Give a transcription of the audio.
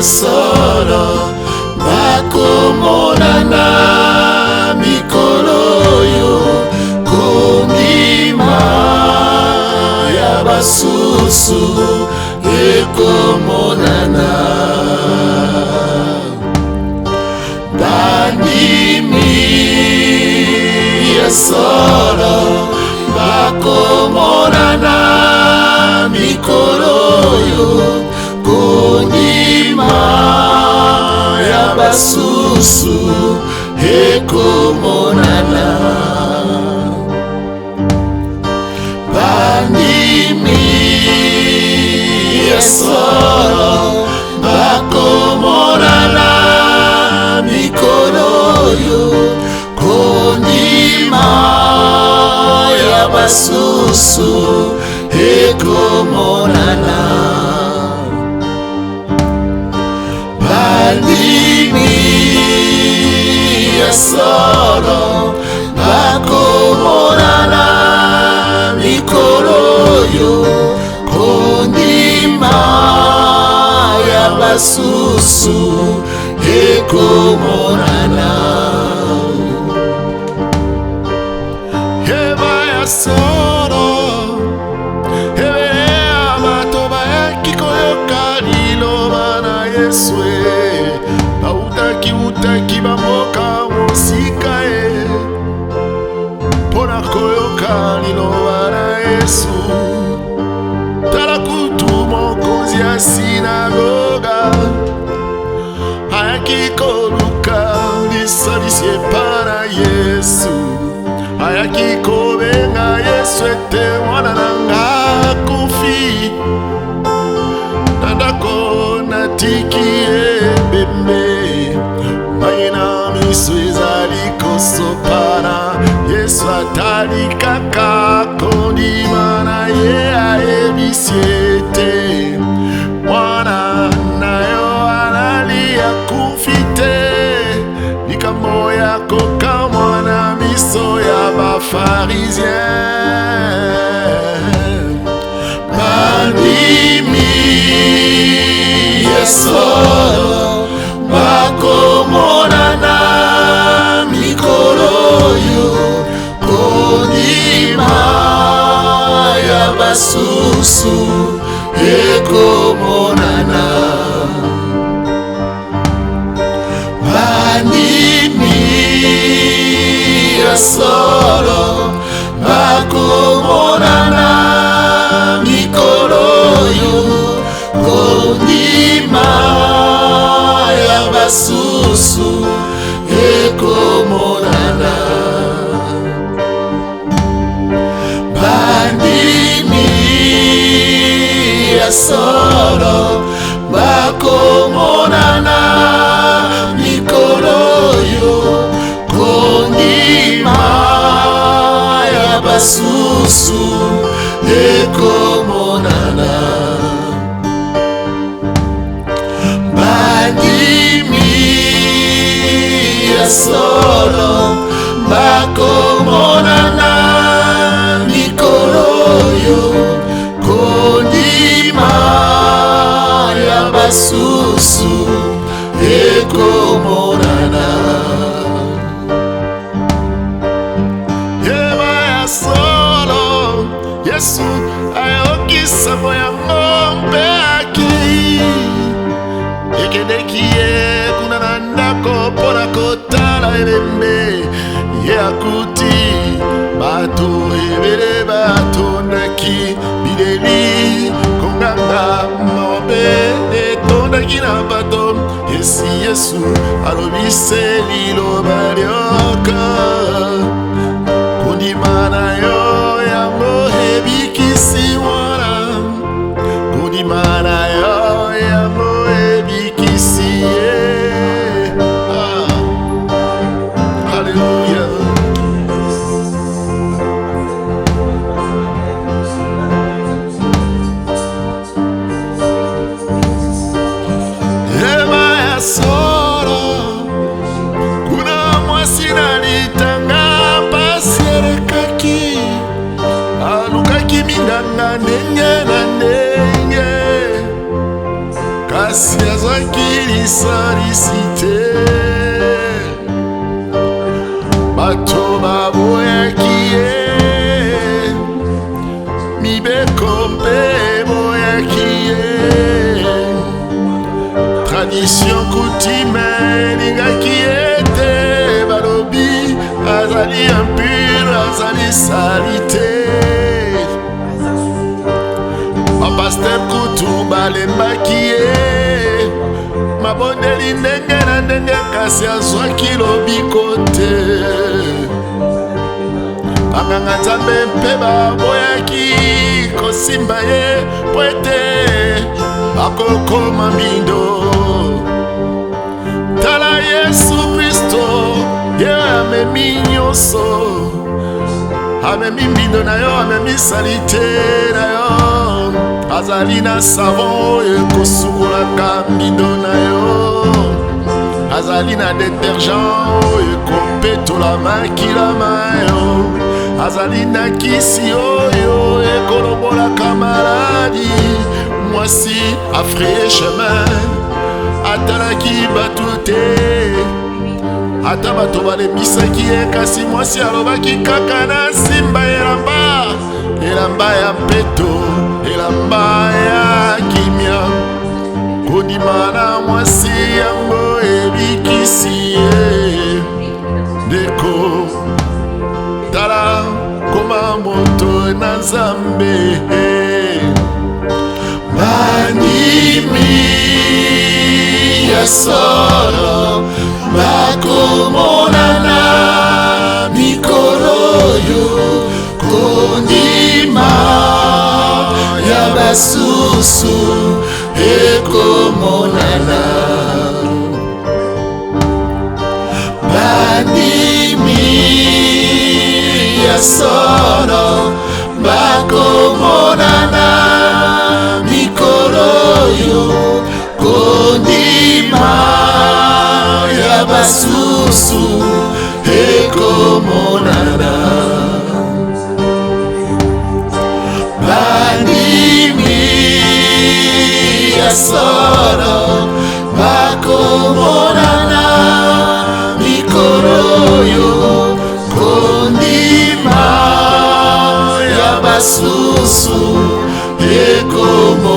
solo bakomonana mikolo oyo kondima ya basusu ekomonana bandimi ya solo bakomonana mikolo oyo kondima ya basusu ekomonana bandimi ya solo bakomonana mikolo oyo kondima ya basusu ekomonana bandimi ya solo bakomonana mikolo oyo kondima ya basusu ekomonana heba ya solo hebea bato bayaki koyoka liloba na Yesu bautaki bamboka mosika mpona koyoka liloba na Yesu tala kutu mokonzi ya sinagoga ayaki koluka lisalisi epa na Yesu ayaki kobenga Yesu ete mwana nanga akufi nandako natiki ebembe mai na miso ezali kosopana Yesu atali kaka kondima na ye ayebisi ete mwana na yo alali akufi te likambo ya kokamwa na miso ya bafarisien bandimi ya solo bakomonana mikolo oyo kondima ya basusu ekomonana bandimi ya solo bakomonana mikolo oyo kondima ya basusu ekomonana bandimi ya solo bakomonana mikolo oyo kondima ya basusu ekomonana bandimi ya solo bakomonana mikolo oyo kondima ya basusu ekomonana yeba ya solo Yesu ayokisa moyango mpe akei ekedeki ye kuna na ndako mpona kotala elembe ye akuti bato ebele batondaki bileli konganga mabe etondaki na bato esi Yesu alobise liloba lyoka kondima na yo yango ebikisi mwana kondima na yo yango ebikisi ye Hallelujah. Ema ya solo kuna mwasi na litanga pasi erekaki alukaki minganga ndenge na ndenge kasi azwaki lisalisi te. Bato baboyaki ye, mibeko mpe eboyaki ye. Tradition coutume elingaki ye te, balobi azali impur, azali sali te. Bapaster kutu balembaki ye, mabondeli ndenge na ndenge kasi azwaki lobiko te. Banganga Nzambe mpe baboyaki kosimba ye po ete bakokoma mbindo. Tala Yesu Kristo, ye amemi nyonso, amemi mbindo na yo, amemi salite na yo. Azali na savon ekosukolaka mbindo na yo, azali na detergent ekopetola makilama yo, azali na kisi oyo ekolombolaka maladi. Mwasi afraye chemin, atalaki batu te, ata bato balembisaki ye, kasi mwasi alobaki kaka na simba elamba, elamba ya mpeto, elamba ya kimia. Kodima na mwasi yango ebikisi ye. Ndeko tala koma moto na Nzambe, bandimi ya solo bakomonana mikolo yo, kondima ya basusu ekomonana. Bandimi ya solo bakomonana mikolo yo, kondima ya basusu ekomonana. Bandimi ya solo bakomonana mikolo yo, kondima ya basusu ekomonana.